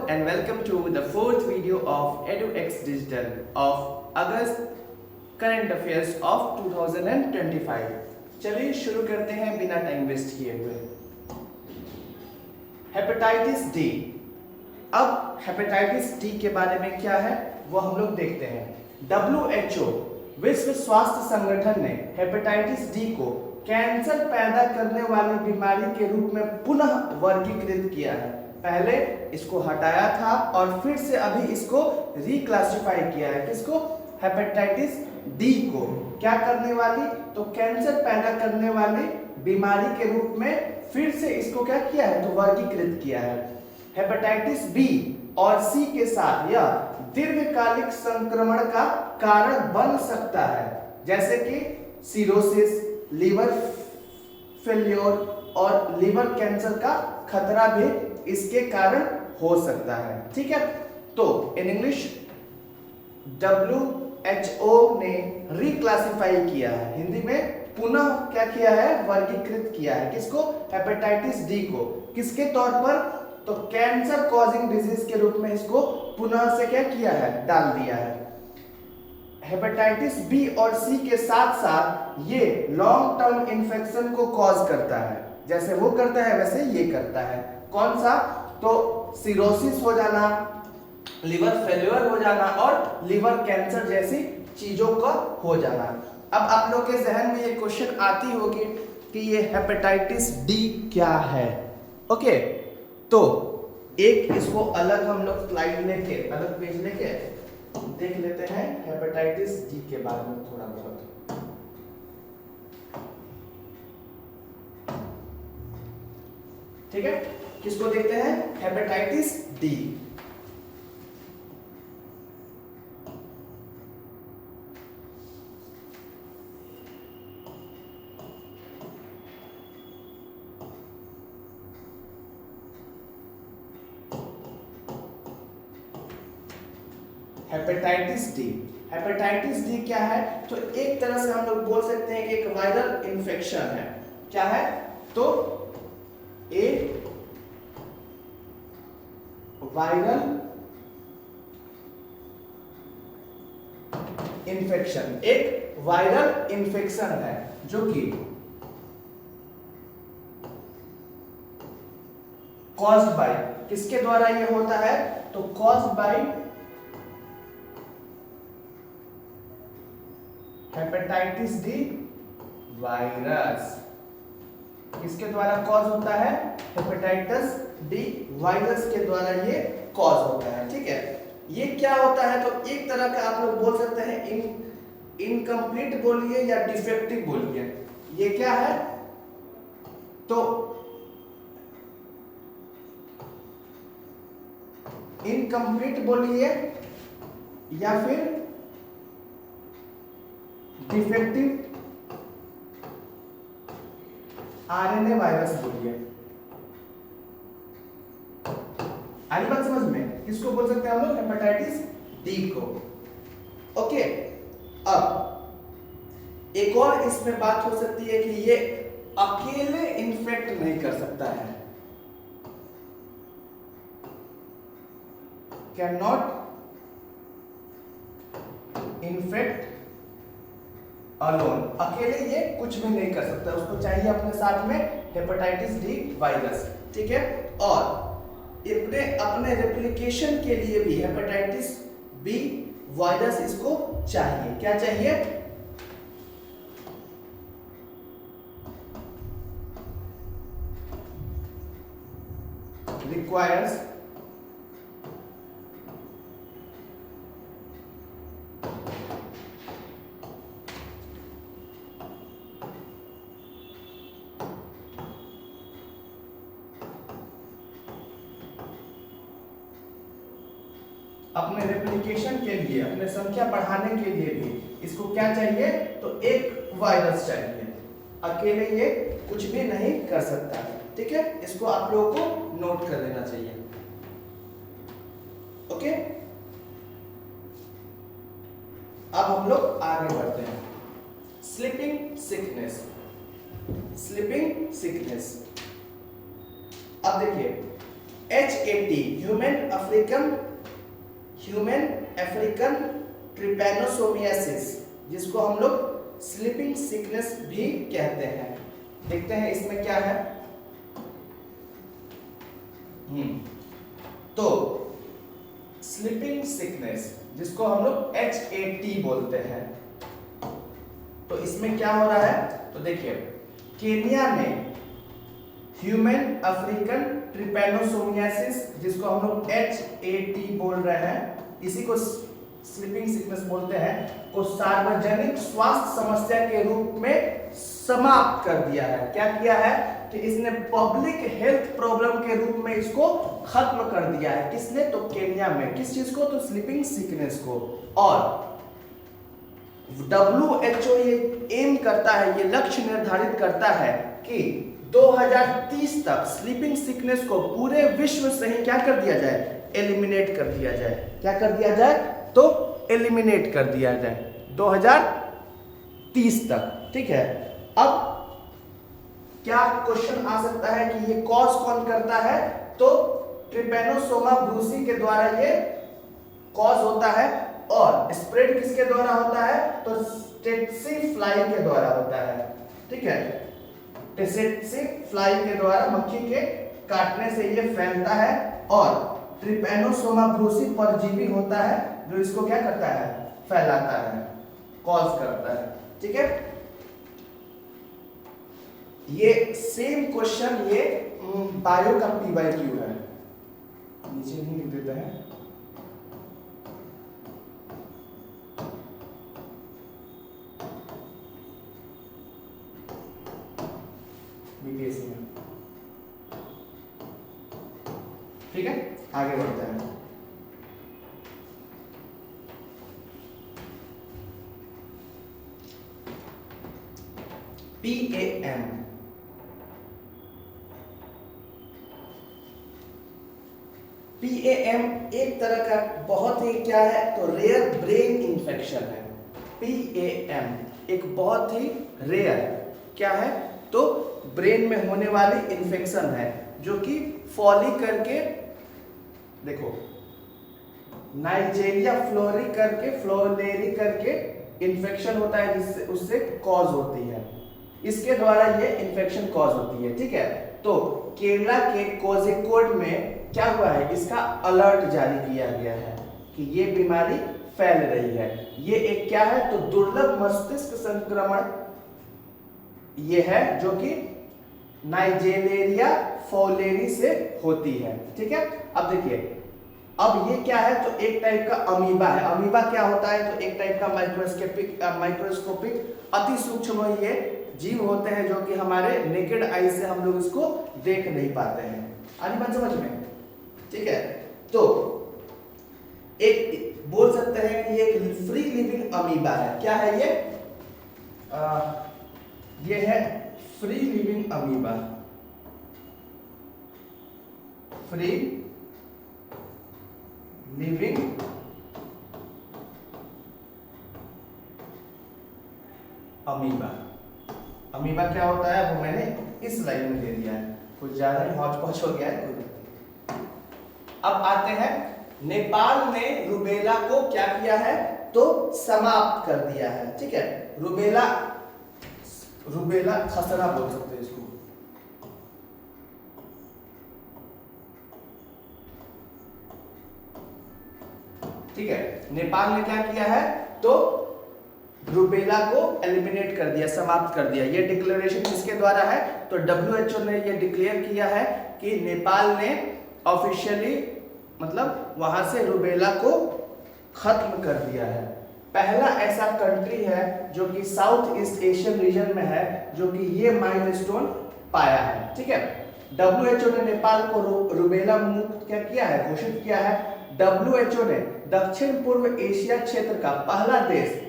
and welcome to the fourth video of EduX Digital of August Current Affairs of 2025। चलिए शुरू करते हैं बिना टाइम वेस्ट किए हुए। Hepatitis D. अब हेपेटाइटिस डी के बारे में क्या है वो हम लोग देखते हैं। WHO विश्व स्वास्थ्य संगठन ने हेपेटाइटिस डी को कैंसर पैदा करने वाली बीमारी के रूप में पुनः वर्गीकृत किया है। पहले इसको हटाया था और फिर से अभी इसको रिक्लासिफाई किया है। किसको? हेपेटाइटिस डी को। क्या करने वाली? तो कैंसर पैदा करने वाली बीमारी के रूप में फिर से इसको क्या किया है? तो वर्गीकृत किया है। हेपेटाइटिस बी और सी के साथ यह दीर्घकालिक संक्रमण का कारण बन सकता है, जैसे कि सिरोसिस, लिवर फेल्योर और लिवर कैंसर का खतरा भी इसके कारण हो सकता है। ठीक है, तो इन इंग्लिश WHO ने रिक्लासिफाई किया है, हिंदी में पुनः क्या किया है? वर्गीकृत किया है। किसको? हेपेटाइटिस डी को। किसके तौर पर? तो कैंसर कॉजिंग डिजीज के रूप में इसको पुनः से क्या किया है? डाल दिया है। हेपेटाइटिस बी और सी के साथ साथ ये लॉन्ग टर्म इन्फेक्शन को कॉज करता है। जैसे वो करता है वैसे ये करता है। कौन सा? तो सिरोसिस हो जाना, लिवर फेल्योर हो जाना और लिवर कैंसर जैसी चीजों का हो जाना। अब आप लोग के जहन में ये क्वेश्चन आती होगी कि ये हेपेटाइटिस डी क्या है। ओके, तो एक इसको अलग हम लोग स्लाइड लेके, अलग पेज लेके देख लेते हैं हेपेटाइटिस डी के बारे में थोड़ा बहुत। ठीक है, किसको देखते हैं? Hepatitis D. Hepatitis D. Hepatitis D क्या है? तो एक तरह से हम लोग बोल सकते हैं कि एक वायरल इन्फेक्शन है। क्या है? तो एक वायरल इन्फेक्शन, एक वायरल इन्फेक्शन है जो कि कॉज्ड बाय, किसके द्वारा ये होता है? तो caused by hepatitis D virus. किसके द्वारा कॉज होता है? हेपेटाइटिस डी वायरस के द्वारा ये कॉज होता है। ठीक है, ये क्या होता है? तो एक तरह का आप लोग बोल सकते हैं इनकम्प्लीट बोलिए या डिफेक्टिव बोलिए। ये क्या है? तो इनकम्प्लीट बोलिए या फिर डिफेक्टिव आरएनए वायरस बोलिए। आई बात समझ में? किसको बोल सकते हैं हम लोग? हेपेटाइटिस डी को। ओके, अब एक और इसमें बात हो सकती है कि ये अकेले इन्फेक्ट नहीं कर सकता है। Can not infect alone. अकेले ये कुछ भी नहीं कर सकता, उसको चाहिए अपने साथ में हेपेटाइटिस डी वायरस। ठीक है, और अपने रेप्लिकेशन के लिए भी हेपेटाइटिस बी वायरस इसको चाहिए। क्या चाहिए? रिक्वायर्स अपने रेप्लिकेशन के लिए, अपने संख्या बढ़ाने के लिए भी इसको क्या चाहिए? तो एक वायरस चाहिए। अकेले ये कुछ भी नहीं कर सकता। ठीक है, इसको आप लोगों को नोट कर लेना चाहिए। ओके, अब हम लोग आगे बढ़ते हैं। Sleeping sickness. स्लीपिंग सिकनेस, अब देखिए HAT ह्यूमन अफ्रीकन ट्रिपैनोसोमियासिस, जिसको हम लोग स्लीपिंग सिकनेस भी कहते हैं। देखते हैं इसमें क्या है। तो स्लीपिंग सिकनेस जिसको हम लोग HAT बोलते हैं, तो इसमें क्या हो रहा है, तो देखिए केन्या में ह्यूमन अफ्रीकन ट्रिपैनोसोमियासिस जिसको हम लोग HAT बोल रहे हैं, इसी को स्लीपिंग सिकनेस बोलते हैं, को सार्वजनिक स्वास्थ्य समस्या के रूप में समाप्त कर दिया है। क्या किया है कि इसने पब्लिक हेल्थ प्रॉब्लम के रूप में इसको खत्म कर दिया है। किसने, तो केन्या में। किस चीज को, तो स्लीपिंग सिकनेस को। और WHO ये एम करता है, ये लक्ष्य निर्धारित करता है कि 2030 तक स्लीपिंग सिकनेस को पूरे विश्व से ही क्या कर दिया जाए, एलिमिनेट कर दिया जाए। क्या कर दिया जाए, तो एलिमिनेट कर दिया जाए 2030 तक। ठीक है, अब क्या क्वेश्चन आ सकता है कि ये कॉज कौन करता है, तो ट्रिपैनोसोमा ब्रूसी के द्वारा ये कॉज होता है। और स्प्रेड किसके द्वारा होता है, तो टेट्सी फ्लाई के द्वारा होता है। ठीक है, टेट्सी फ्लाई के द्वारा, मक्खी के काटने से ये फैलता है। और ट्रिपैनोसोमा ब्रूसी परजीवी होता है जो इसको क्या करता है, फैलाता है, कॉज करता है। ठीक है, ये सेम क्वेश्चन ये बायो का PYQ है, नीचे नहीं लिख देते हैं। BPSC में। ठीक है, आगे बढ़ते हैं। PAM एक तरह का बहुत ही क्या है, तो रेयर ब्रेन इंफेक्शन है। PAM एक बहुत ही रेयर क्या है, तो ब्रेन में होने वाली इंफेक्शन है, जो कि फॉली करके, देखो नाइजेरिया फ्लोरेरी करके इन्फेक्शन होता है, जिससे उससे कॉज होती है, इसके द्वारा ये इन्फेक्शन कॉज होती है। ठीक है, तो केरला के कोझिकोड में क्या हुआ है, इसका अलर्ट जारी किया गया है कि ये बीमारी फैल रही है। ये एक क्या है, तो दुर्लभ मस्तिष्क संक्रमण ये है, जो कि नाइजेरिया फ्लोरेरी से होती है। ठीक है, अब देखिए, अब ये क्या है, तो एक टाइप का अमीबा है। अमीबा क्या होता है, तो एक टाइप का माइक्रोस्कोपिक अति सूक्ष्म ये जीव होते हैं, जो कि हमारे नेकेड आई से हम लोग इसको देख नहीं पाते हैं। आनी बात समझ में? ठीक है, तो एक बोल सकते हैं कि ये एक फ्री लिविंग अमीबा है। क्या है ये? ये है free living amoeba, free living amoeba. Amoeba क्या होता है वो मैंने इस लाइन में दे दिया है, कुछ ज्यादा ही हौच पौच हो गया है। अब आते हैं, नेपाल ने रूबेला को क्या किया है, तो समाप्त कर दिया है। ठीक है, रूबेला खसरा बोल सकते हैं इसको। ठीक है, नेपाल ने क्या किया है, तो रूबेला को एलिमिनेट कर दिया, समाप्त कर दिया। ये डिक्लेरेशन किसके द्वारा है, तो WHO ने ये डिक्लेयर किया है कि नेपाल ने ऑफिशियली मतलब वहां से रूबेला को खत्म कर दिया है। पहला ऐसा कंट्री है जो कि साउथ ईस्ट एशियन रीजन में है, जो कि ये माइलस्टोन पाया है। ठीक है, WHO ने नेपाल को रूबेला मुक्त क्या किया है, घोषित किया है। WHO ने दक्षिण पूर्व एशिया क्षेत्र का पहला देश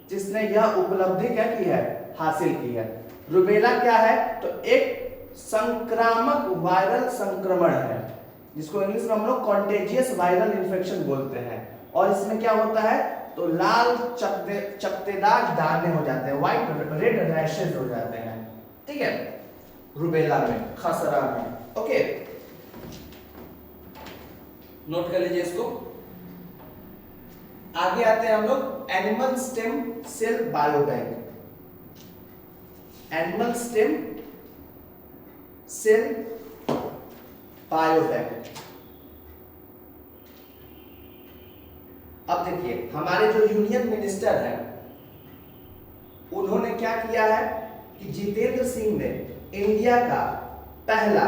जिसने यह उपलब्धि क्या की है, हासिल की है। रूबेला क्या है, तो एक संक्रामक वायरल संक्रमण है, जिसको इंग्लिश में हम लोग कॉन्टेजियस वायरल इन्फेक्शन बोलते हैं। और इसमें क्या होता है, तो लाल चकतेदार दाने हो जाते हैं, व्हाइट रेड रैशेज हो जाते हैं। ठीक है, रूबेला में, खसरा में। ओके, नोट कर लीजिए इसको। आगे आते हैं हम लोग animal stem cell biobank. Animal stem cell biobank. अब देखिए हमारे जो यूनियन मिनिस्टर हैं उन्होंने क्या किया है कि जितेंद्र सिंह ने इंडिया का पहला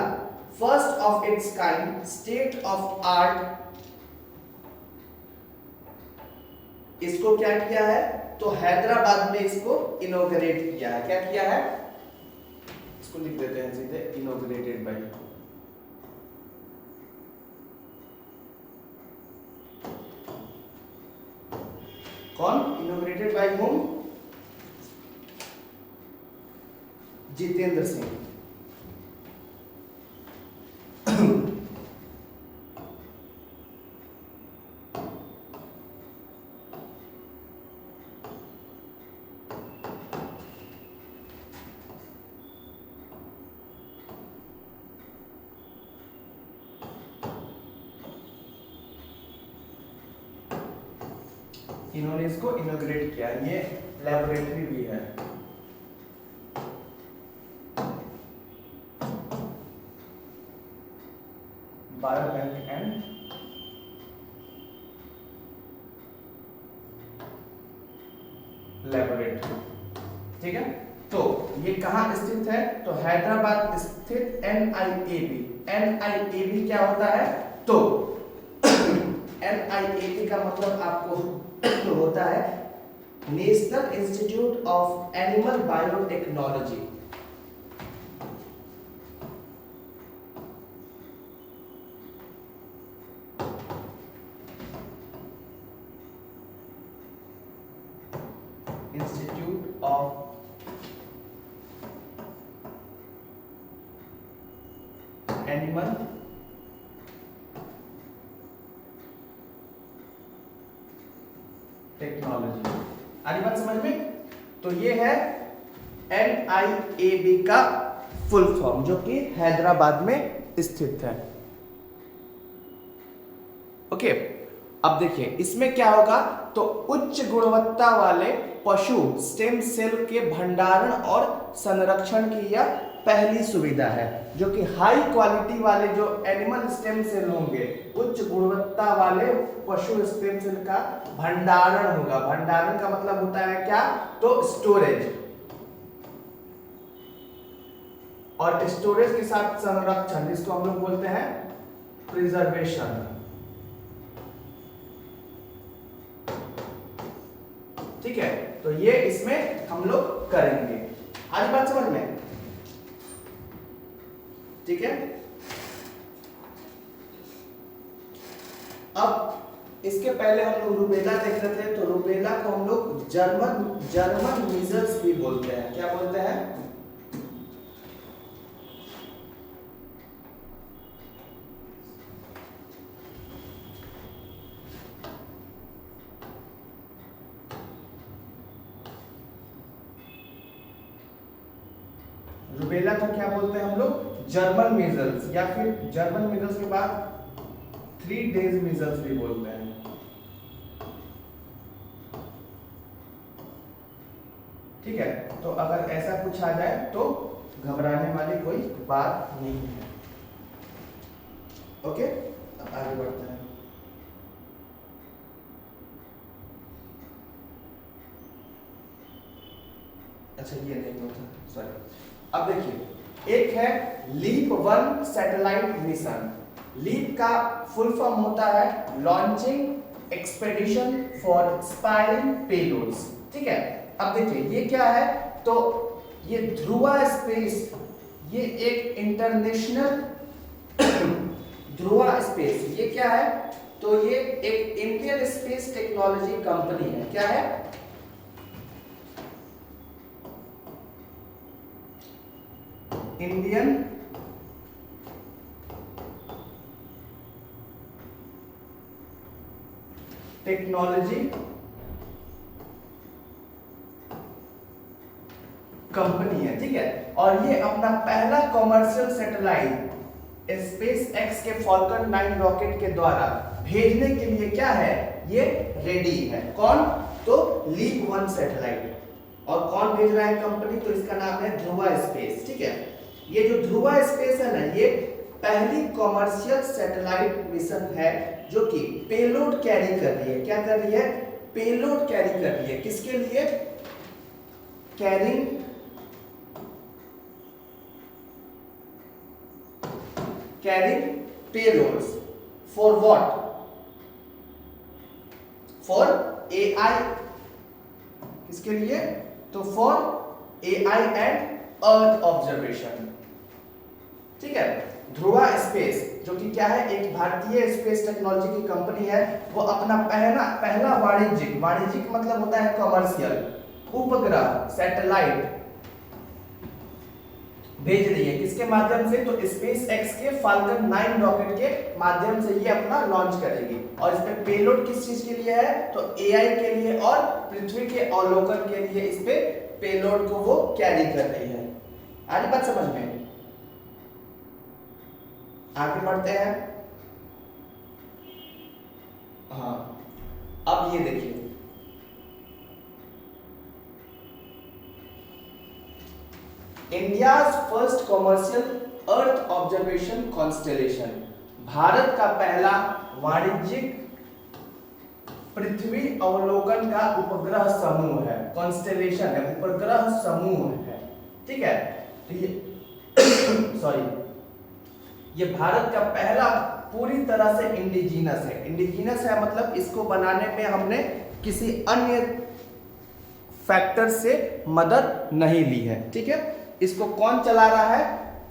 first of its kind state of art इसको क्या किया है, तो हैदराबाद में इसको इनॉग्रेट किया है। क्या किया है, इसको लिख देते हैं सीधे, इनॉग्रेटेड बाय। कौन, inaugurated bye home, Jitendra Singh. इन्होंने इसको इनॉग्रेट किया। ये लैबोरेटरी भी है। बायोबैंक एंड लैबोरेटरी, ठीक है। तो ये कहां स्थित है, तो हैदराबाद स्थित NIAB। NIAB क्या होता है, तो NIAB का मतलब आपको होता है national institute of animal biotechnology. Institute of animal technology. आ रही बात समझ में। तो ये है NIAB का फुल फॉर्म जो कि हैदराबाद में स्थित है। ओके, अब देखिए इसमें क्या होगा, तो उच्च गुणवत्ता वाले पशु स्टेम सेल के भंडारण और संरक्षण की यह पहली सुविधा है, जो कि हाई क्वालिटी वाले जो एनिमल स्टेम सेल होंगे, उच्च गुणवत्ता वाले पशु स्टेम सेल का भंडारण होगा। भंडारण का मतलब होता है क्या, तो स्टोरेज, और स्टोरेज के साथ संरक्षण, जिसको हम लोग बोलते हैं प्रिजर्वेशन। ठीक है, तो ये इसमें हम लोग करेंगे। आज बात समझ में, ठीक है। अब इसके पहले हम लोग रूबेला देख रहे थे, तो रूबेला को हम लोग जर्मन मीजल्स भी बोलते हैं। क्या बोलते हैं, रूबेला को क्या बोलते हैं हम लोग, जर्मन मीजल्स, या फिर जर्मन मीजल्स के बाद 3 डेज मीजल्स भी बोलते हैं। ठीक है, तो अगर ऐसा कुछ आ जाए तो घबराने वाली कोई बात नहीं है। ओके, अब आगे बढ़ते हैं। अच्छा, ये नहीं होता, सॉरी। अब देखिए, एक है लीप 1 सैटेलाइट मिशन। लीप का फुल फॉर्म होता है लॉन्चिंग एक्सपेडिशन फॉर स्पायरिंग पेलोड्स। ठीक है, अब देखिए ये क्या है, तो ये ध्रुवा स्पेस, ये एक इंटरनेशनल ध्रुवा स्पेस, ये क्या है, तो ये एक इंडियन स्पेस टेक्नोलॉजी कंपनी है। क्या है, इंडियन टेक्नोलॉजी कंपनी है। ठीक है, और ये अपना पहला कॉमर्शियल सैटेलाइट स्पेस एक्स के फॉल्कन 9 रॉकेट के द्वारा भेजने के लिए क्या है, ये रेडी है। कौन, तो लीप 1 सैटेलाइट। और कौन भेज रहा है कंपनी, तो इसका नाम है ध्रुवा स्पेस। ठीक है, ये जो ध्रुवा स्पेस है ना, ये पहली कॉमर्शियल सैटेलाइट मिशन है जो कि पेलोड कैरी कर रही है। क्या कर रही है, पेलोड कैरी कर रही है। किसके लिए, carrying payloads for what, for AI. किसके लिए, तो for AI and earth observation. ठीक है, ध्रुवा स्पेस जो कि क्या है, एक भारतीय स्पेस टेक्नोलॉजी की कंपनी है। वो अपना पहला वाणिज्यिक मतलब होता है कमर्शियल उपग्रह सैटेलाइट भेज रही है। किसके माध्यम से, तो स्पेस एक्स के फाल्कन 9 रॉकेट के माध्यम से ये अपना लॉन्च करेगी। और इसमें पेलोड किस चीज के लिए है, तो एआई के लिए और पृथ्वी के अवलोकन के लिए इस पे पेलोड को वो कैरी कर रही है। आगे बात समझ में, आगे बढ़ते हैं। हाँ, अब ये देखिए, India's first commercial earth observation constellation, Bharat का पहला वाणिज्यिक पृथ्वी अवलोकन का उपग्रह समूह है। कॉन्स्टेलेशन है, उपग्रह समूह है। ठीक है, तो ये सॉरी, ये भारत का पहला पूरी तरह से इंडिजिनस है। इंडिजिनस है मतलब इसको बनाने में हमने किसी अन्य फैक्टर से मदद नहीं ली है। ठीक है, इसको कौन चला रहा है,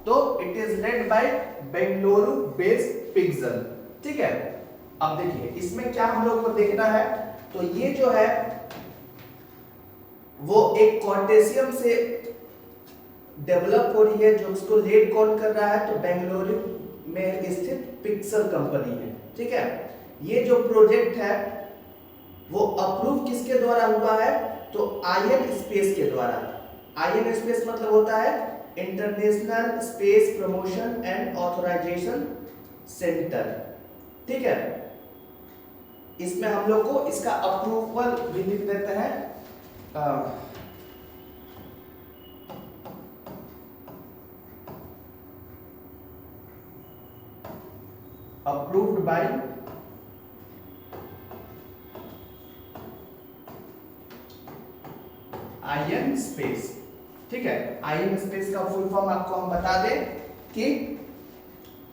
तो it is led by Bengaluru based pixel. ठीक है, अब देखिए इसमें क्या हम लोग को देखना है, तो ये जो है वो एक कॉर्टेशियम से डेवलप हो रही है। जो उसको लीड कौन कर रहा है, तो बेंगलुरु में स्थित पिक्सेल कंपनी है। ठीक है, ये जो प्रोजेक्ट है वो अप्रूव किसके द्वारा हुआ है, तो आईएन स्पेस के द्वारा। आईएन स्पेस मतलब होता है international space promotion and authorisation centre. ठीक है, इसमें हम लोग को इसका अप्रूवल भी लिख देते हैं, अप्रूव्ड बाय आईएन स्पेस। ठीक है, आईएन स्पेस का फुल फॉर्म आपको हम बता दें कि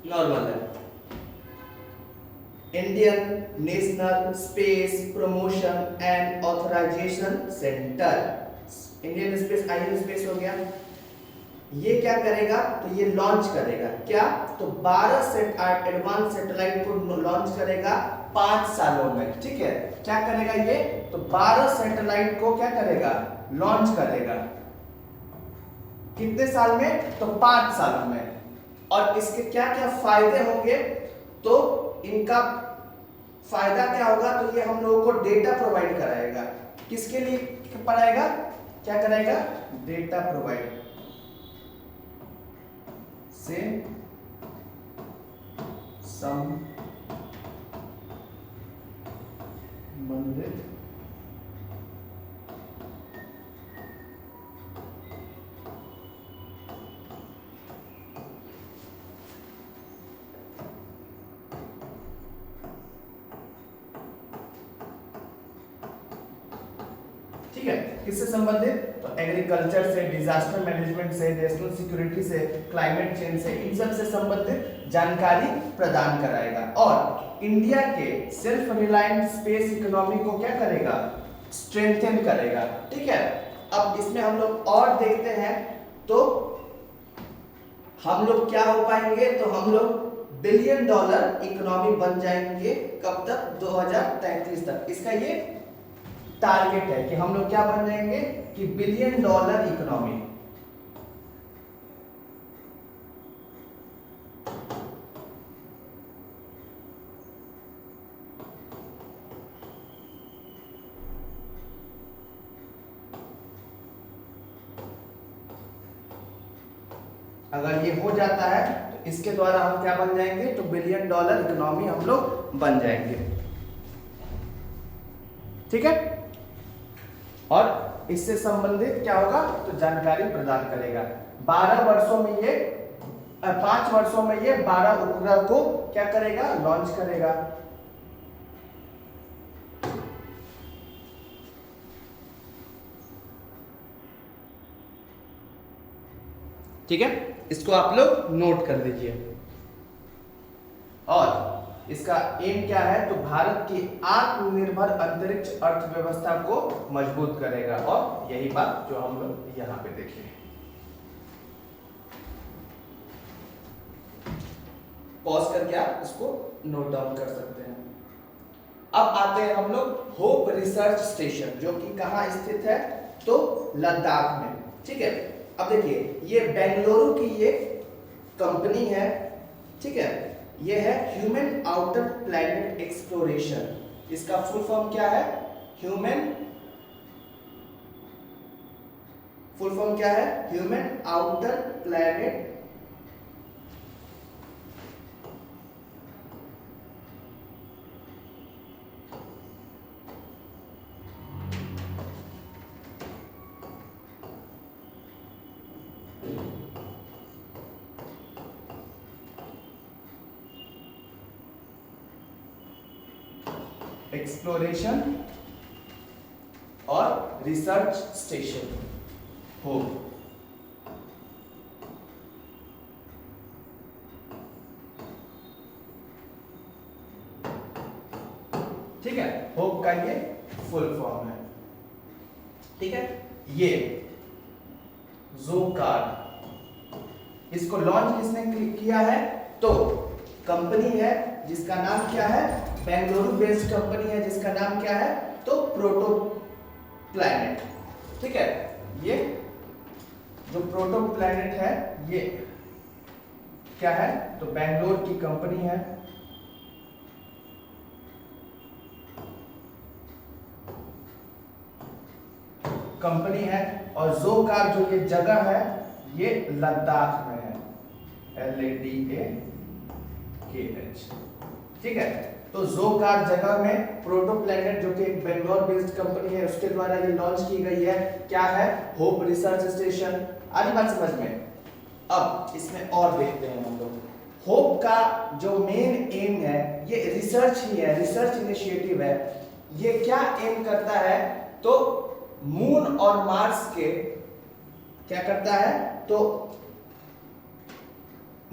नॉर्मल है, Indian national space promotion and authorisation centre. Indian space, IN space हो गया। ये क्या करेगा, तो ये लॉन्च करेगा क्या, तो 12 एडवांस सैटेलाइट को लॉन्च करेगा 5 सालों में। ठीक है, क्या करेगा ये, तो 12 सैटेलाइट को क्या करेगा, लॉन्च करेगा। कितने साल में, तो 5 सालों में। और इसके क्या क्या फायदे होंगे, तो इनका फायदा क्या होगा, तो ये हम लोगों को डेटा प्रोवाइड कराएगा। किसके लिए पढ़ाएगा, क्या कराएगा, डेटा प्रोवाइड से संबंधित ठीक है, किससे संबंधित, तो एग्रीकल्चर से, डिजास्टर मैनेजमेंट से, नेशनल सिक्योरिटी से, क्लाइमेट चेंज से, इन सब से संबंधित जानकारी प्रदान कराएगा। और इंडिया के सेल्फ रिलायंट स्पेस इकोनॉमी को क्या करेगा, स्ट्रेंथन करेगा। ठीक है, अब इसमें हम लोग और देखते हैं, तो हम लोग क्या हो पाएंगे, तो हम लोग $1 बिलियन इकोनॉमी बन जाएंगे। कब तक, 2033 तक। इसका ये टारगेट है कि हम लोग क्या बन जाएंगे, कि $1 बिलियन इकोनॉमी। अगर ये हो जाता है तो इसके द्वारा हम क्या बन जाएंगे, तो $1 बिलियन इकोनॉमी हम लोग बन जाएंगे। ठीक है, और इससे संबंधित क्या होगा तो जानकारी प्रदान करेगा। 12 वर्षों में ये 5 वर्षों में ये 12 उपग्रह को क्या करेगा, लॉन्च करेगा। ठीक है, इसको आप लोग नोट कर लीजिए। और इसका एम क्या है तो भारत की आत्मनिर्भर अंतरिक्ष अर्थव्यवस्था को मजबूत करेगा, और यही बात जो हम लोग यहां पे देखे। पॉज करके आप इसको नोट डाउन कर सकते हैं। अब आते हैं हम लोग होप रिसर्च स्टेशन, जो कि कहां स्थित है तो लद्दाख में। ठीक है, अब देखिए ये बेंगलुरु की ये कंपनी है। ठीक है, ये है ह्यूमन आउटर प्लैनेट एक्सप्लोरेशन। इसका फुल फॉर्म क्या है, ह्यूमन आउटर प्लैनेट एक्सप्लोरेशन और रिसर्च स्टेशन हो। ठीक है, होप का ये फुल फॉर्म है। ठीक है, ये ज़ोकार, इसको लॉन्च किसने किया है तो कंपनी है जिसका नाम क्या है, बेंगलुरु बेस्ड कंपनी है जिसका नाम क्या है तो प्रोटो प्लैनेट। ठीक है, ये जो प्रोटो प्लैनेट है ये क्या है तो बेंगलोर की कंपनी है। और ज़ोकार जो ये जगह है ये लद्दाख में है, LADAKH। ठीक है, तो ज़ोकार जगह में प्रोटो प्लैनेट जो कि एक बेंगलोर बेस्ड कंपनी है उसके द्वारा ये लॉन्च की गई है। क्या है, होप रिसर्च स्टेशन। आधी बात समझ में। अब इसमें और देखते हैं हम लोग। होप का जो मेन एम है ये रिसर्च ही है, रिसर्च इनिशिएटिव है। ये क्या एम करता है तो मून और मार्स के क्या करता है तो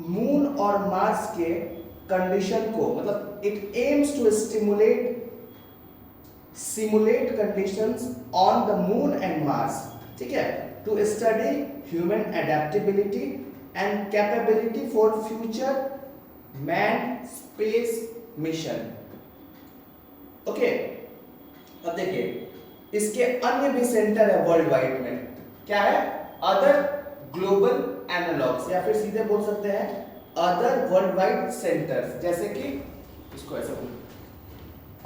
मून और मार्स के कंडीशन को, मतलब it aims to simulate conditions on the moon and Mars. ठीक है, to study human adaptability and capability for future man space mission. Okay, अब देखिए इसके अन्य भी सेंटर है वर्ल्ड वाइड में। क्या है, अदर ग्लोबल एनालॉग्स, या फिर सीधे बोल सकते हैं अदर वर्ल्ड वाइड सेंटर्स, जैसे कि इसको ऐसा बोल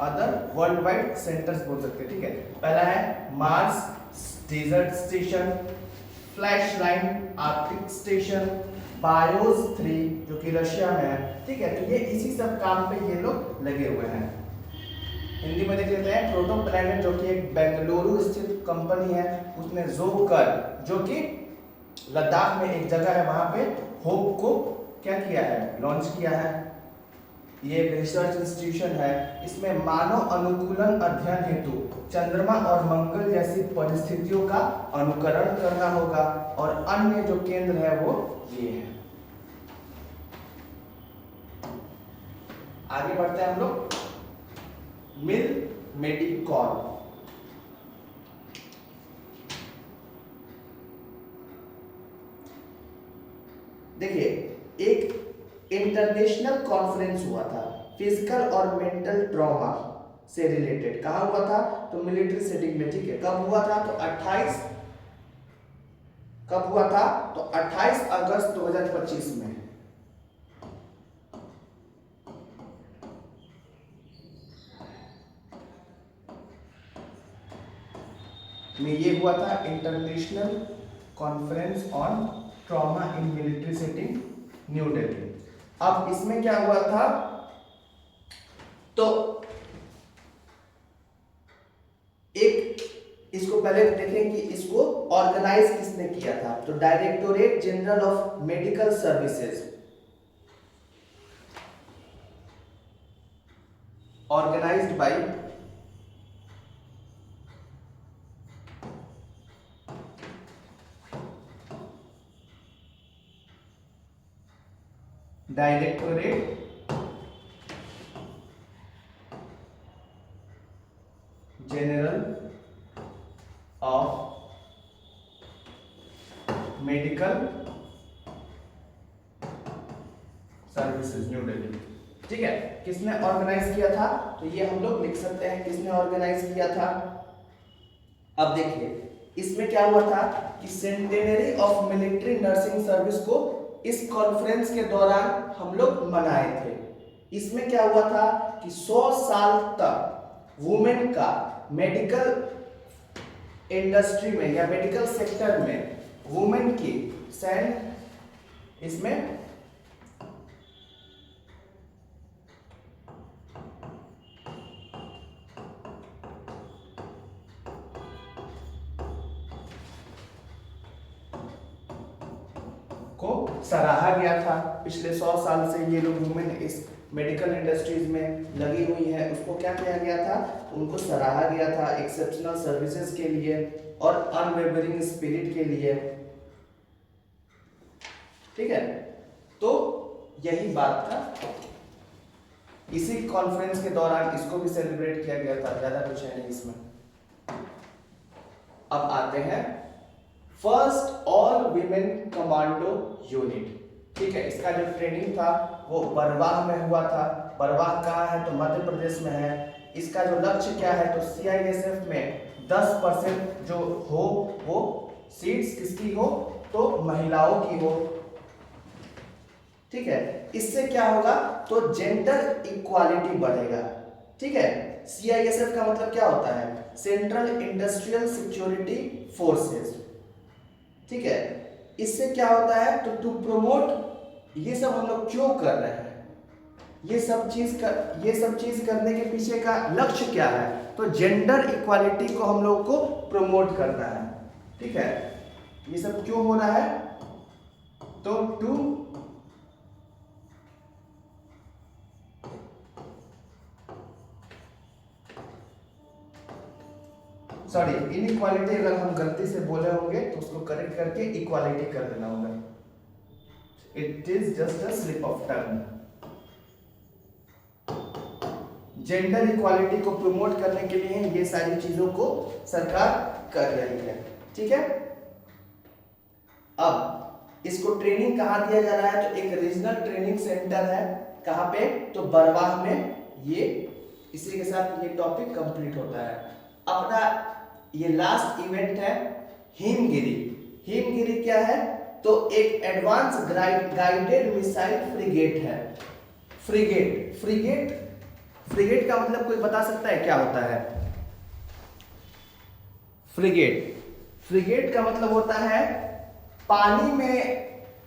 अदर वर्ल्ड वाइड सेंटर्स बोल सकते हैं। ठीक है, पहला है Mars desert station, Flashline Arctic station, BIOS 3 जो कि रशिया में है। ठीक है, तो ये इसी सब काम पे ये लोग लगे हुए हैं। हिंदी में देख लेते हैं। प्रोटो प्लैनेट जो कि एक बेंगलुरु स्थित कंपनी है, उसने ज़ोकर जो कि लद्दाख में एक जगह है वहां पे होप को क्या किया है, लॉन्च किया है। ये एक रिसर्च इंस्टीट्यूशन है। इसमें मानव अनुकूलन अध्ययन हेतु चंद्रमा और मंगल जैसी परिस्थितियों का अनुकरण करना होगा, और अन्य जो केंद्र है वो ये है। आगे बढ़ते हैं हम लोग। मिल मेडिकॉर्प, देखिए एक इंटरनेशनल कॉन्फ्रेंस हुआ था फिजिकल और मेंटल ट्रॉमा से रिलेटेड। कहां हुआ था तो मिलिट्री सेटिंग में। ठीक है, कब हुआ था तो 28 अगस्त 2025 में। ये हुआ था international conference on trauma in military setting, new Delhi. अब इसमें क्या हुआ था तो एक इसको पहले देखें कि इसको ऑर्गेनाइज किसने किया था। तो directorate general of medical services, organised by directorate general of medical services, new Delhi. ठीक है, किसने ऑर्गेनाइज किया था? तो ये हम लोग लिख सकते हैं किसने ऑर्गेनाइज किया था। अब देखिए इसमें क्या हुआ था कि centenary of military nursing service को इस कॉन्फ्रेंस के दौरान हम लोग मनाए थे। इसमें क्या हुआ था कि 100 साल तक वुमेन का मेडिकल इंडस्ट्री में या मेडिकल सेक्टर में वुमेन की इसमें को सराहा गया था। पिछले 100 साल से ये लोग वुमेन इस मेडिकल इंडस्ट्रीज में लगी हुई है, उसको क्या किया गया था? उनको सराहा गया था एक्सेप्शनल सर्विसेज के लिए और अनवेवरिंग स्पिरिट के लिए। ठीक है, तो यही बात था। इसी कॉन्फ्रेंस के दौरान इसको भी सेलिब्रेट किया गया था, ज्यादा कुछ है नहीं इसमें। अब आते हैं first all women commando unit. ठीक है, इसका जो ट्रेनिंग था वो बरवाह में हुआ था। बरवाह कहाँ है? तो मध्य प्रदेश में है। इसका जो लक्ष्य क्या है? तो CISF में 10% जो हो वो सीट्स किसकी हो? तो महिलाओं की हो। ठीक है, इससे क्या होगा? तो जेंडर इक्वालिटी बढ़ेगा। ठीक है, CISF का मतलब क्या होता है? Central industrial security forces. ठीक है, इससे क्या होता है? तो टू प्रोमोट, ये सब हम लोग क्यों कर रहे हैं? ये सब चीज करने के पीछे का लक्ष्य क्या है? तो जेंडर इक्वालिटी को हम लोग को प्रमोट करना है। ठीक है, ये सब क्यों हो रहा है? तो सॉरी, इनइक्वालिटी अगर हम गलती से बोले होंगे तो उसको करेक्ट करके इक्वालिटी कर देना होगा। It is just a slip of tongue. Gender equality को प्रमोट करने के लिए ये सारी चीजों को सरकार कर रही है। ठीक है, अब इसको ट्रेनिंग कहाँ दिया जा रहा है? तो एक रीजनल ट्रेनिंग सेंटर है। कहाँ पे? तो बरवाह में। ये इसी के साथ ये टॉपिक कंप्लीट होता है। अपना ये लास्ट इवेंट है हिमगिरी। हिमगिरी क्या है? तो एक एडवांस गाइडेड मिसाइल फ्रिगेट है। फ्रिगेट का मतलब कोई बता सकता है क्या होता है? फ्रिगेट का मतलब होता है पानी में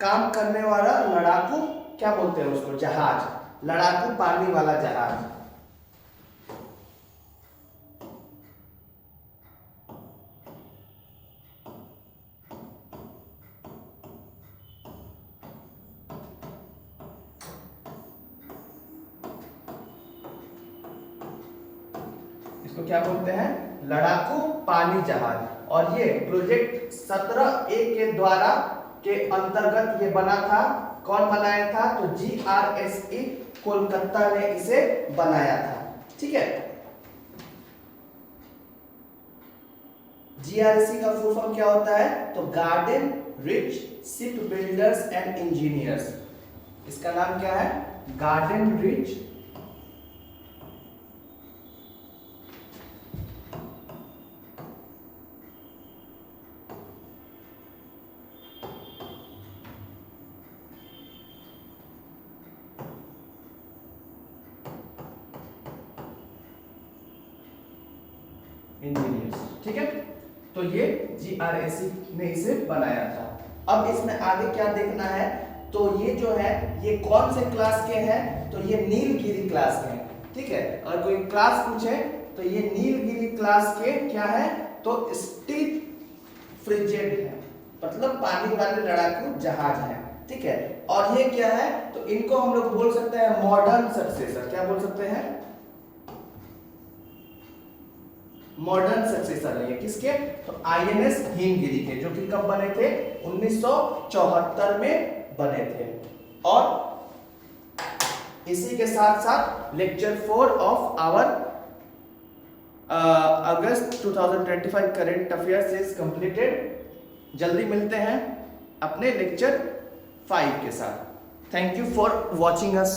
काम करने वाला लड़ाकू, क्या बोलते हैं उसको? जहाज। लड़ाकू पानी वाला जहाज। इसको क्या बोलते हैं? लड़ाकू पानी जहाज। और ये प्रोजेक्ट 17A के द्वारा के अंतर्गत ये बना था। कौन बनाया था? तो GRSE कोलकाता ने इसे बनाया था। ठीक है, GRSE का फुल फॉर्म क्या होता है? तो garden rich ship builders and engineers. इसका नाम क्या है? Garden rich engineers. ठीक है, तो ये GRSE ने इसे बनाया था। अब इसमें आगे क्या देखना है? तो ये जो है ये कौन से क्लास के हैं? तो ये नीलगिरी क्लास के हैं। ठीक है। अगर कोई क्लास पूछे तो ये नीलगिरी क्लास के क्या है, तो स्टीप फ्रिगेट है, मतलब पानी वाले लड़ाकू जहाज है, ठीक है। और ये क्या है, तो इनको हम लोग बोल सकते हैं मॉडर्न सक्सेसर। क्या बोल सकते हैं, मॉडर्न सक्सेसर है ये किसके, तो आईएनएस हिमगिरी के, जो कि कब बने थे, 1974 में बने थे। और इसी के साथ साथ lecture 4 of our August 2025 current affairs is completed. जल्दी मिलते हैं अपने लेक्चर 5 के साथ। Thank you for watching us.